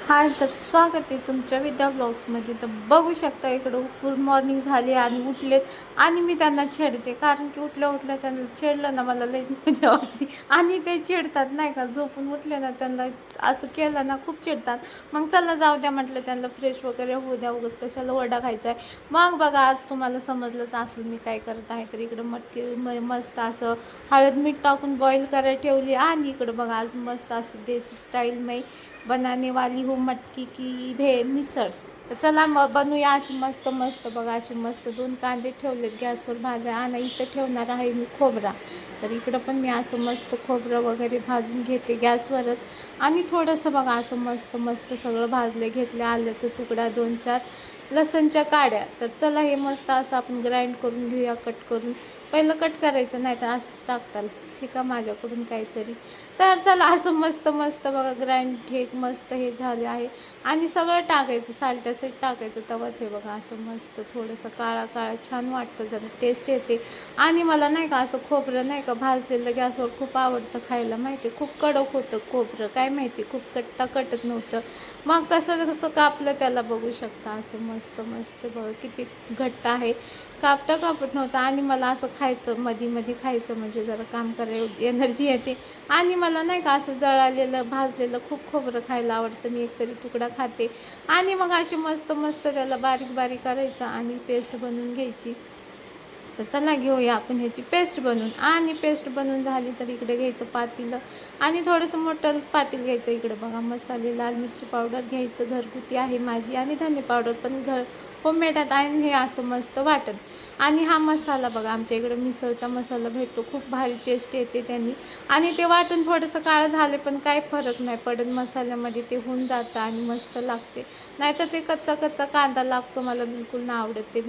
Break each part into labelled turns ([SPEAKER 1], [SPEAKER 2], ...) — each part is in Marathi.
[SPEAKER 1] हाय, तर स्वागत आहे तुमच्या विद्या ब्लॉग्समध्ये. तर बघू शकता इकडं गुड मॉर्निंग झाली आणि उठलेत आणि मी त्यांना छेडते, कारण की उठल्या उठल्या त्यांना छेडलं ना मला लई मजा वाटते. आणि ते चिडतात नाही का, झोपून उठले ना त्यांना असं केलं ना खूप चिडतात. मग चला जाऊ द्या म्हटलं, त्यांना फ्रेश वगैरे होऊ द्या, उगाच कशाला वडा खायचा आहे. मग बघा आज तुम्हाला समजलंच असेल मी काय करत आहे. तर इकडं मटकी मस्त असं हळद मीठ टाकून बॉईल करायला ठेवली आणि इकडं बघा आज मस्त असं देशी स्टाईल मी बनाने वाली हूँ मटकी की मिसळ. तर चला मग बनवूया अशी मस्त मस्त. बघा अशी मस्त 2 कांदे ठेवलेत गॅसवर भाजायला आणि इथं ठेवणार आहे मी खोबरा. तर इकडं पण मी असं मस्त खोबरं वगैरे भाजून घेते गॅसवरच. आणि थोडंसं बघा असं मस्त मस्त सगळं भाजले घेतले. आल्याचा तुकडा 2-4, लसणच्या काड्या. तर चला हे मस्त असं आपण ग्राइंड करून घेऊया, कट करून. पहिलं कट करायचं नाही तर असंच टाकताल, शिका माझ्याकडून काहीतरी. तर चला असं मस्त मस्त बघा ग्राइंड हे मस्त हे झाले आहे. आणि सगळं टाकायचं, साल्टासहित टाकायचं तवाच. हे बघा असं मस्त थोडंसं काळा काळा छान वाटतं, जरा टेस्ट येते. आणि मला नाही का असं खोबरं नाही का भाजलेलं गॅसवर खूप आवडतं खायला, माहिती आहे. खूप कडक होतं खोबरं, काय माहिती खूप कटत नव्हतं. मग कसं कसं कापलं त्याला बघू शकता. असं मस्त मस्त बघा किती घट्ट आहे, कापट नव्हतं. आणि मला असं खायचं मध्ये मध्ये खायचं म्हणजे जरा काम करायला एनर्जी येते. आणि मला नाही का असं जळालेलं भाजलेलं खूप खोबरं खायला आवडतं, मी एकतरी तुकडा खाते. आणि मग अशी मस्त मस्त त्याला बारीक बारीक करायचं आणि पेस्ट बनवून घ्यायची. तर चला घेऊया आपण ह्याची पेस्ट बनवून. आणि पेस्ट बनवून झाली तर इकडे घ्यायचं पातेलं आणि थोडंसं मोठं पातेलं घ्यायचं. इकडे बघा मसाले, लाल मिरची पावडर घ्यायचं, घरगुती आहे माझी, आणि धने पावडर पण होममेड आहे. हे असं मस्त वाटत. आणि हा मसाला बघा आमच्या इकडे मिसळचा मसाला भेटतो, खूप भारी टेस्ट येते त्यांनी. आणि ते वाटून थोडंसं काळं झाले पण काय फरक नाही पडत, मसाल्यामध्ये ते होऊन जातं आणि मस्त लागते. नाहीतर ते कच्चा कच्चा कांदा लागतो, मला बिलकुल नाही आवडत ते.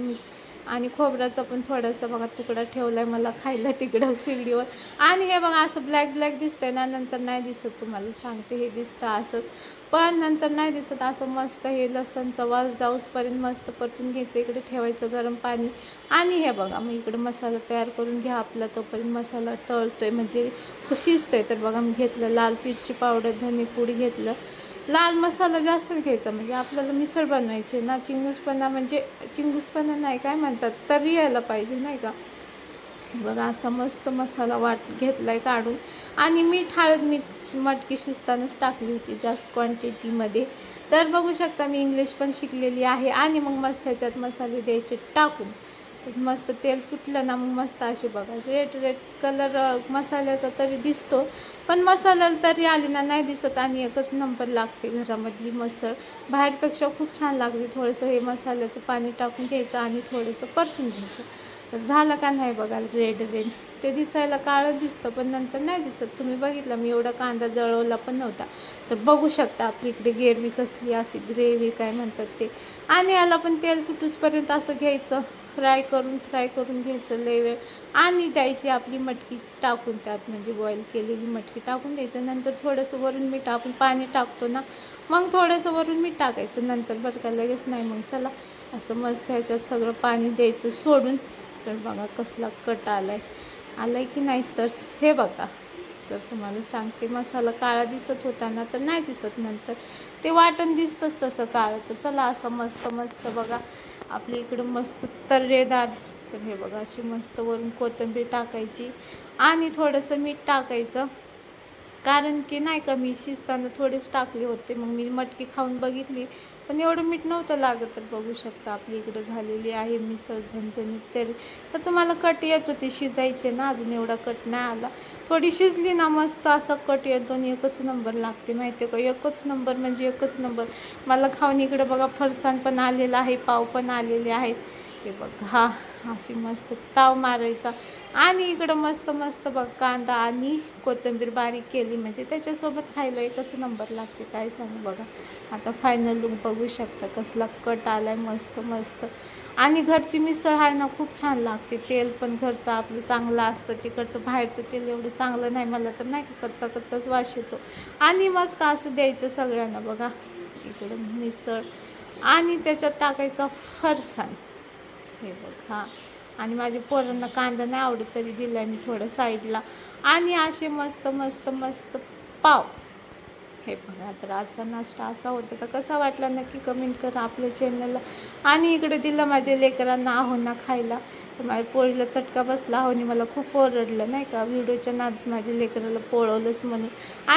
[SPEAKER 1] आणि खोबऱ्याचा पण थोडासा बघा तुकडा ठेवला आहे मला खायला तिकडं शिगडीवर. आणि हे बघा असं ब्लॅक ब्लॅक दिसतंय ना, नंतर नाही दिसत, तुम्हाला सांगते. हे दिसतं असंच पण नंतर नाही दिसत. असं मस्त हे लसणचा वास जाऊसपर्यंत मस्त परतून घ्यायचं. इकडे ठेवायचं गरम पाणी. आणि हे बघा मग इकडे मसाला तयार करून घ्या आपला, तोपर्यंत मसाला तळतोय म्हणजे शिजतोय. तर बघा मी घेतलं लाल मिरची पावडर, धनेपूड घेतलं. लाल मसाला जास्त घ्यायचा म्हणजे आपल्याला मिसळ बनवायची ना, चिंगूसपणा म्हणजे चिंगूसपणा नाही, काय म्हणतात, तरी यायला पाहिजे नाही का. बघा असा मस्त मसाला घेतला आहे काढून. आणि मीठ हळद मीठ मटकी शिजतानाच टाकली होती जास्त क्वांटिटीमध्ये. तर बघू शकता मी इंग्लिश पण शिकलेली आहे. आणि मग मस्त ह्याच्यात मसाले द्यायचे टाकून. मस्त तेल सुटलं ना मग मस्त अशी बघा रेड रेड कलर मसाल्याचा तरी दिसतो, पण मसाल्याला तरी आली ना नाही दिसत. आणि एकच नंबर लागते घरामधली मिसळ, बाहेरपेक्षा खूप छान लागते. थोडंसं हे मसाल्याचं पाणी टाकून घ्यायचं आणि थोडंसं परतून घ्यायचं. तर झालं का नाही बघा रेड रेड. ते दिसायला काळं दिसतं पण नंतर नाही दिसत. तुम्ही बघितलं मी एवढा कांदा जळवला पण नव्हता. तर बघू शकता आपली इकडे गिरवी कसली अशी ग्रेव्ही काय म्हणतात ते. आणि याला पण तेल सुटूसपर्यंत असं घ्यायचं, फ्राय करून घ्यायचं लय वेळ. आणि द्यायची आपली मटकी टाकून त्यात, म्हणजे बॉईल केलेली मटकी टाकून द्यायचं. नंतर थोडंसं वरून मीठ, आपण पाणी टाकतो ना मग थोडंसं वरून मीठ टाकायचं नंतर, बरं का, लगेच नाही. मग चला असं मस्त ह्याच्यात सगळं पाणी द्यायचं सोडून. तर बघा कसला कट आलाय की नाहीच. तर हे बघा, तर तुम्हाला सांगते मसाला काळा दिसत होता ना, तर नाही दिसत, नंतर ते वाटण दिसतंच तसं काळं. तर चला असं मस्त मस्त बघा आपल्या इकडं मस्त तर्रेदार. तर हे बघा अशी मस्त वरून कोथिंबीर टाकायची आणि थोडंसं मीठ टाकायचं, कारण की नाही का मी शिजताना थोडेच टाकले होते. मग मी मटकी खाऊन बघितली पण एवढं मीठ नव्हतं लागत. तर बघू शकता आपली इकडं झालेली आहे मिसळ झणझणीत. तर तुम्हाला कट येत होते शिजायचे ना, अजून एवढा कट नाही आला. थोडी शिजली ना मस्त असा कट येतो आणि एकच नंबर लागते, माहिती आहे का, एकच नंबर म्हणजे एकच नंबर. मला खाऊन इकडं बघा फरसाण पण आलेलं आहे, पाव पण आलेले आहेत. हे बघ हा अशी मस्त ताव मारायचा. आणि इकडं मस्त मस्त बघ कांदा आणि कोथिंबीर बारीक केली म्हणजे त्याच्यासोबत खायला एकच नंबर लागते, काय सांगू. बघा आता फायनल लुक बघू शकता कसला कट आलाय मस्त मस्त. आणि घरची मिसळ आहे ना खूप छान लागते. तेल पण घरचं आपलं चांगलं असतं, तिकडचं बाहेरचं तेल एवढं चांगलं नाही, मला तर नाही का कच्चा कच्चाच वास येतो. आणि मस्त असं द्यायचं सगळ्यांना. बघा इकडं मिसळ आणि त्याच्यात टाकायचं फरसाण. हे बघ हा. आणि माझ्या पोरांना कांदा नाही आवडत तरी दिला मी थोडं साईडला. आणि असे मस्त मस्त मस्त पाव. हे बघा, तर आजचा नाश्ता असा होता. तर कसा वाटला नक्की कमेंट करा आपल्या चॅनलला. आणि इकडे दिलं माझ्या लेकरांना आहोंना खायला. तर माझ्या पोळीला चटका बसला. आहोनी मला खूप ओरडलं नाही का, व्हिडिओच्या नाद माझ्या लेकराला पोळवलंच म्हणून.